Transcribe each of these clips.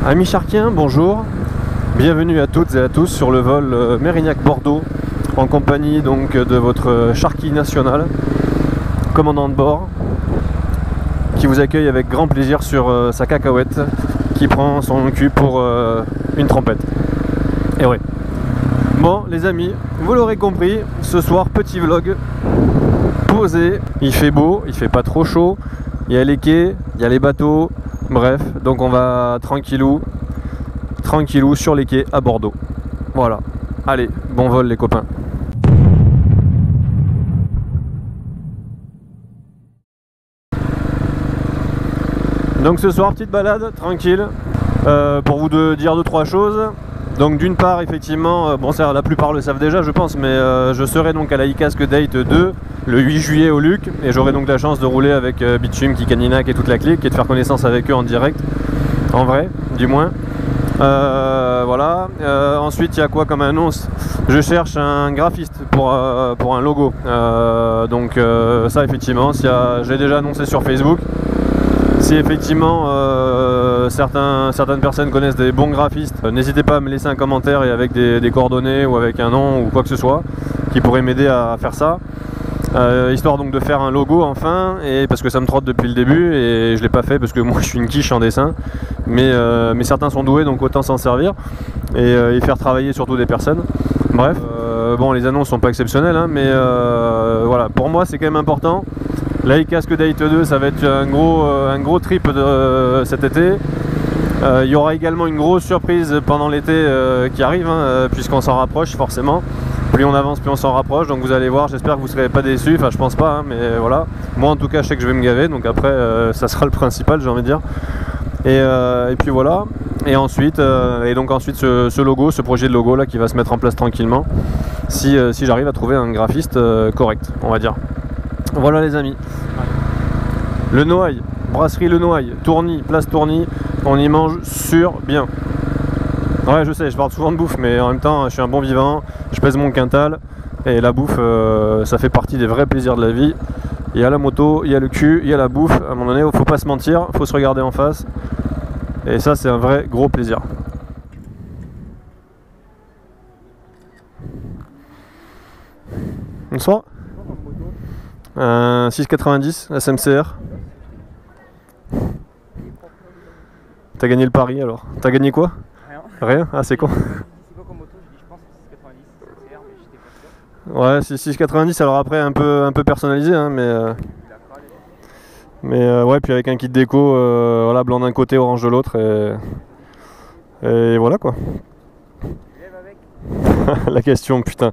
Amis charquiens, bonjour. Bienvenue à toutes et à tous sur le vol Mérignac-Bordeaux en compagnie donc de votre charquie national, commandant de bord, qui vous accueille avec grand plaisir sur sa cacahuète, qui prend son cul pour une trompette. Et ouais. Bon les amis, vous l'aurez compris, ce soir petit vlog posé, il fait beau, il fait pas trop chaud, il y a les quais, il y a les bateaux, bref, donc on va tranquillou sur les quais à Bordeaux. Voilà, allez, bon vol les copains. Donc ce soir, petite balade, tranquille, pour vous dire deux trois choses. Donc d'une part, effectivement, bon ça la plupart le savent déjà je pense, mais je serai donc à la iCasque Date 2 le 8 juillet au Luc, et j'aurai donc la chance de rouler avec Bitume, Kikaninac et toute la clique, et de faire connaissance avec eux en direct, en vrai, du moins. Voilà. Ensuite, il y a quoi comme annonce? Je cherche un graphiste pour un logo. Donc ça, effectivement, j'ai déjà annoncé sur Facebook. Si effectivement certaines personnes connaissent des bons graphistes, n'hésitez pas à me laisser un commentaire et avec des coordonnées ou avec un nom ou quoi que ce soit qui pourrait m'aider à faire ça. Histoire donc de faire un logo enfin, et parce que ça me trotte depuis le début et je l'ai pas fait parce que moi je suis une quiche en dessin, mais certains sont doués donc autant s'en servir et faire travailler surtout des personnes. Bref, bon les annonces sont pas exceptionnelles hein, mais voilà, pour moi c'est quand même important. La iCasque Date 2 ça va être un gros trip cet été. Il y aura également une grosse surprise pendant l'été qui arrive hein, puisqu'on s'en rapproche forcément. Plus on avance, plus on s'en rapproche, donc vous allez voir, j'espère que vous ne serez pas déçus, enfin je pense pas, hein, mais voilà. Moi en tout cas je sais que je vais me gaver, donc après ça sera le principal j'ai envie de dire. Et puis voilà, et ensuite ce logo, ce projet de logo là qui va se mettre en place tranquillement, si j'arrive à trouver un graphiste correct, on va dire. Voilà les amis. Le Noailles, brasserie Le Noailles, Tourny, place Tourny, on y mange sur bien. Ouais je sais, je parle souvent de bouffe, mais en même temps je suis un bon vivant, je pèse mon quintal, et la bouffe ça fait partie des vrais plaisirs de la vie. Il y a la moto, il y a le cul, il y a la bouffe, à un moment donné faut pas se mentir, faut se regarder en face, et ça c'est un vrai gros plaisir. Bonsoir. Un 690 SMCR. T'as gagné le pari alors. T'as gagné quoi? Rien? Ah c'est con. C'est quoi comme moto? J'ai dit je pense que c'est 690 CR mais j'étais pas sûr. Ouais c'est 690 alors après un peu personnalisé hein, mais ouais puis avec un kit déco voilà, blanc d'un côté, orange de l'autre et voilà quoi. Tu lèves avec? La question putain.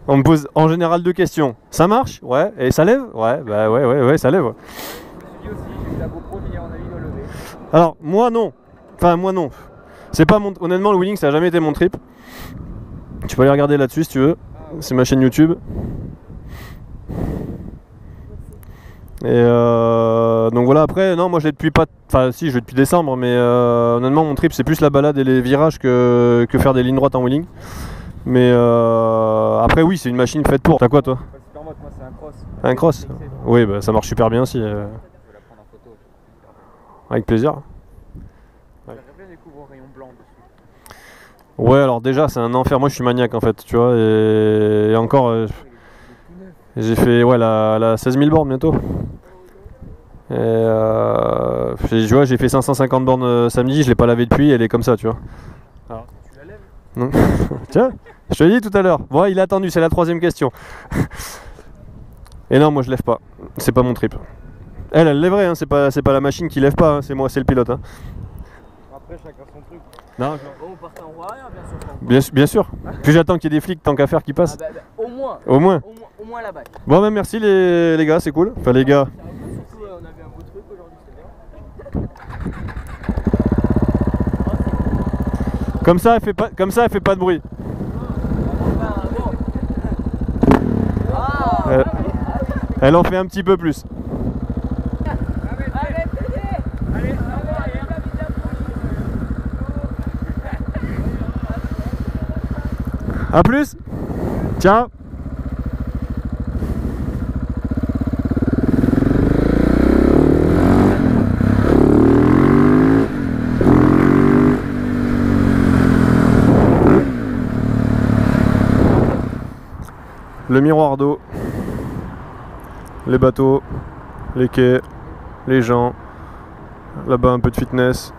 On me pose en général deux questions. Ça marche? Ouais. Et ça lève? Ouais bah ouais ça lève. Ouais. Je me suis dit aussi, j'ai vu la GoPro qui à mon avis doit lever. Alors moi non. Enfin moi non. C'est pas mon... Honnêtement le wheeling ça a jamais été mon trip. Tu peux aller regarder là-dessus si tu veux. C'est ma chaîne YouTube. Et donc voilà, après non moi je l'ai depuis pas. Enfin si je l'ai depuis décembre, mais honnêtement mon trip c'est plus la balade et les virages que faire des lignes droites en wheeling. Mais après oui c'est une machine faite pour. T'as quoi toi? Super mode, moi c'est un cross. Un cross? Oui bah ça marche super bien si. Je vais la prendre en photo. Avec plaisir. J'aimerais bien découvrir un rayon blanc dessus. Ouais alors déjà c'est un enfer, moi je suis maniaque en fait tu vois, et encore j'ai fait ouais la 16 000 bornes bientôt. Et tu vois j'ai fait 550 bornes samedi, je l'ai pas lavé depuis, elle est comme ça tu vois. Alors, tu la lèves? Non. Tiens, je te l'ai dit tout à l'heure, bon il a attendu, c'est la troisième question. Et non moi je lève pas, c'est pas mon trip. Elle lèverait hein, c'est pas la machine qui lève pas, hein, c'est moi, c'est le pilote hein. Après chacun son truc. Non, Bon, vous partez en roue arrière bien sûr. bien sûr. Puis j'attends qu'il y ait des flics tant qu'à faire qui passent. Ah bah, au moins. Au moins. Au moins la balle. Bon bah merci les gars, c'est cool. Enfin les gars. Surtout on avait un beau truc aujourd'hui, c'est bien. Comme ça elle fait pas de bruit. Elle en fait un petit peu plus. A plus. Ciao. le miroir d'eau, les bateaux, les quais, les gens, là-bas un peu de fitness,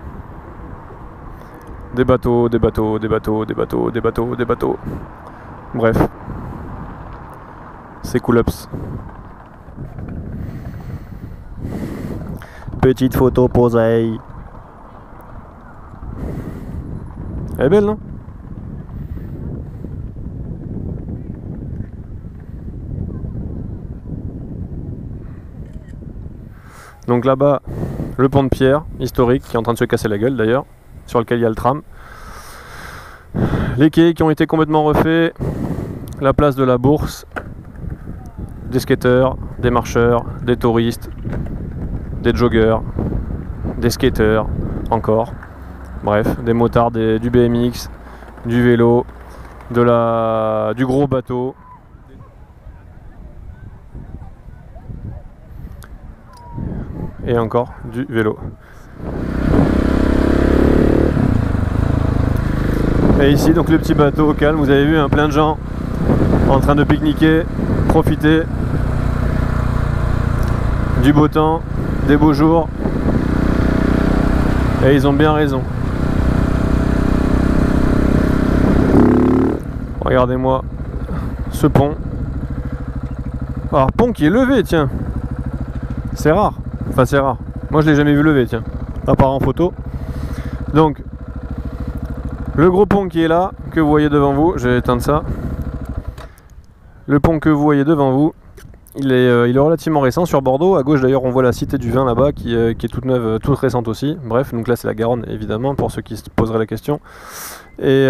des bateaux, des bateaux, des bateaux, des bateaux, des bateaux, des bateaux. Bref, c'est cool-ups. Petite photo posée. Elle est belle, non? Donc là-bas, le pont de pierre, historique, qui est en train de se casser la gueule d'ailleurs, sur lequel il y a le tram. Les quais qui ont été complètement refaits, la place de la Bourse, des skateurs, des marcheurs, des touristes, des joggers, des skateurs, encore. Bref, des motards, du BMX, du vélo, du gros bateau. Et encore du vélo. Et ici donc le petit bateau au calme, vous avez vu plein de gens en train de pique-niquer, profiter du beau temps, des beaux jours. Et ils ont bien raison. Regardez-moi ce pont. Alors pont qui est levé, tiens. C'est rare. Enfin c'est rare. Moi je l'ai jamais vu lever, tiens. À part en photo. Donc le gros pont qui est là, que vous voyez devant vous, je vais éteindre ça. Le pont que vous voyez devant vous, il est relativement récent sur Bordeaux. À gauche d'ailleurs on voit la cité du vin là-bas qui est toute neuve, toute récente aussi. Bref, donc là c'est la Garonne évidemment pour ceux qui se poseraient la question. Et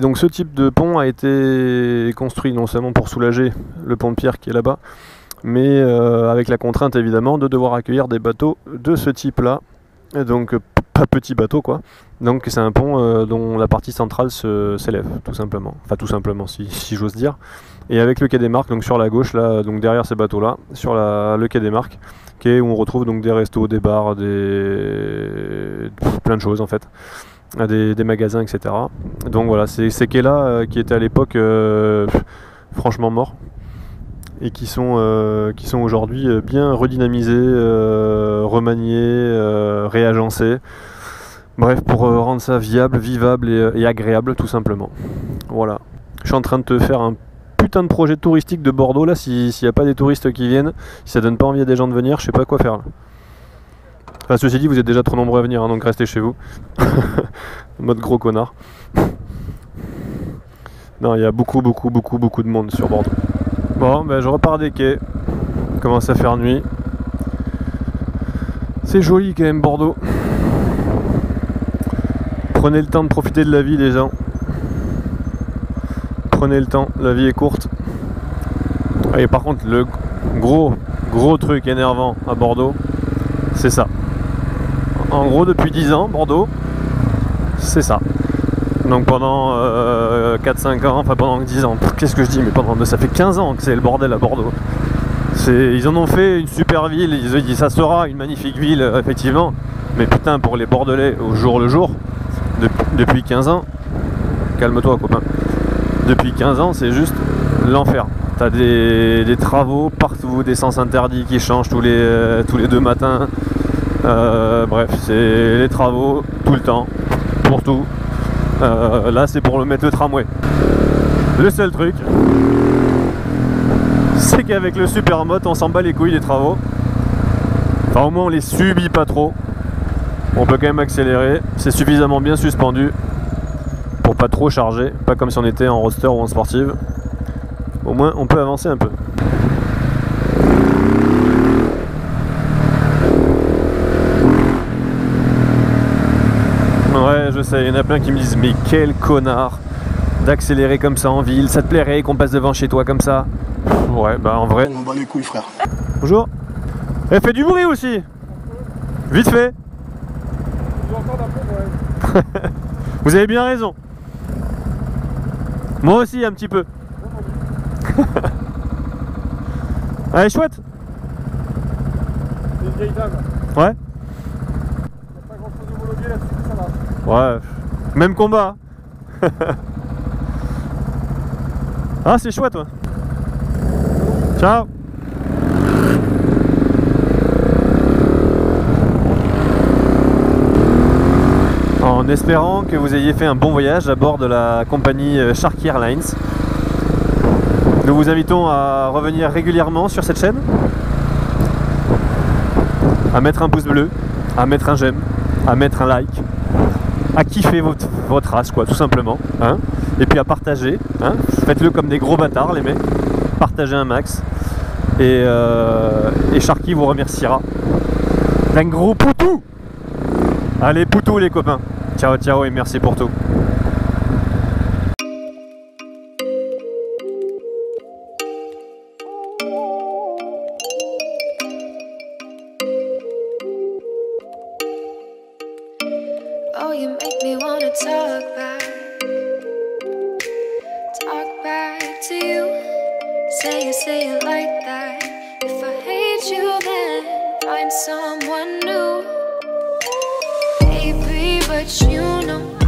donc ce type de pont a été construit non seulement pour soulager le pont de pierre qui est là-bas, mais avec la contrainte évidemment de devoir accueillir des bateaux de ce type là. Et donc pas petit bateau quoi. Donc c'est un pont dont la partie centrale s'élève tout simplement. Enfin tout simplement si j'ose dire. Et avec le quai des Marques, donc sur la gauche là, donc derrière ces bateaux là, sur le quai des Marques, quai où on retrouve donc des restos, des bars, plein de choses en fait. Des magasins, etc. Donc voilà, c'est ces quais là qui étaient à l'époque franchement morts et qui sont aujourd'hui bien redynamisés, remaniés, réagencés. Bref, pour rendre ça viable, vivable et agréable tout simplement. Voilà. Je suis en train de te faire un putain de projet touristique de Bordeaux là, s'il n'y a pas des touristes qui viennent, si ça donne pas envie à des gens de venir, je sais pas quoi faire là. Enfin, ceci dit, vous êtes déjà trop nombreux à venir, hein, donc restez chez vous. Mode gros connard. Non, il y a beaucoup de monde sur Bordeaux. Bon, ben je repars des quais. Il commence à faire nuit. C'est joli quand même Bordeaux. Prenez le temps de profiter de la vie les gens. Prenez le temps, la vie est courte. Et par contre, le gros truc énervant à Bordeaux, c'est ça. En gros, depuis 10 ans, Bordeaux, c'est ça. Donc pendant 4-5 ans, enfin pendant 10 ans, qu'est-ce que je dis, mais ça fait 15 ans que c'est le bordel à Bordeaux. Ils en ont fait une super ville, ils ont dit ça sera une magnifique ville, effectivement. Mais putain, pour les Bordelais, au jour le jour, depuis 15 ans, calme-toi copain, depuis 15 ans, c'est juste l'enfer. T'as des travaux partout, des sens interdits qui changent tous les 2 matins. Bref, c'est les travaux tout le temps, pour tout. Là, c'est pour mettre le tramway. Le seul truc, c'est qu'avec le Supermoto, on s'en bat les couilles des travaux. Enfin, au moins, on les subit pas trop. On peut quand même accélérer. C'est suffisamment bien suspendu pour pas trop charger. Pas comme si on était en roadster ou en sportive. Au moins, on peut avancer un peu. Ouais, je sais, il y en a plein qui me disent mais quel connard d'accélérer comme ça en ville, ça te plairait qu'on passe devant chez toi comme ça? Ouais, bah en vrai... On m'en bat les couilles frère. Bonjour. Elle fait du bruit aussi. Vite fait. Vous avez bien raison. Moi aussi un petit peu. Elle est chouette. C'est une vieille dame. Ouais. Pas grand chose homologué là-dessus, ça va. Ouais. Même combat. Ah c'est chouette ouais. Ciao. En espérant que vous ayez fait un bon voyage à bord de la compagnie Sharky Airlines. Nous vous invitons à revenir régulièrement sur cette chaîne, à mettre un pouce bleu, à mettre un j'aime, à mettre un like, à kiffer votre race quoi, tout simplement, hein, et puis à partager, hein, faites-le comme des gros bâtards les mecs, partagez un max, et Sharky vous remerciera d'un gros poutou. Allez poutou les copains, ciao ciao et merci pour tout. Oh, you make me wanna talk back to you. Say it like that. If I hate you, then find someone new. Baby, but you know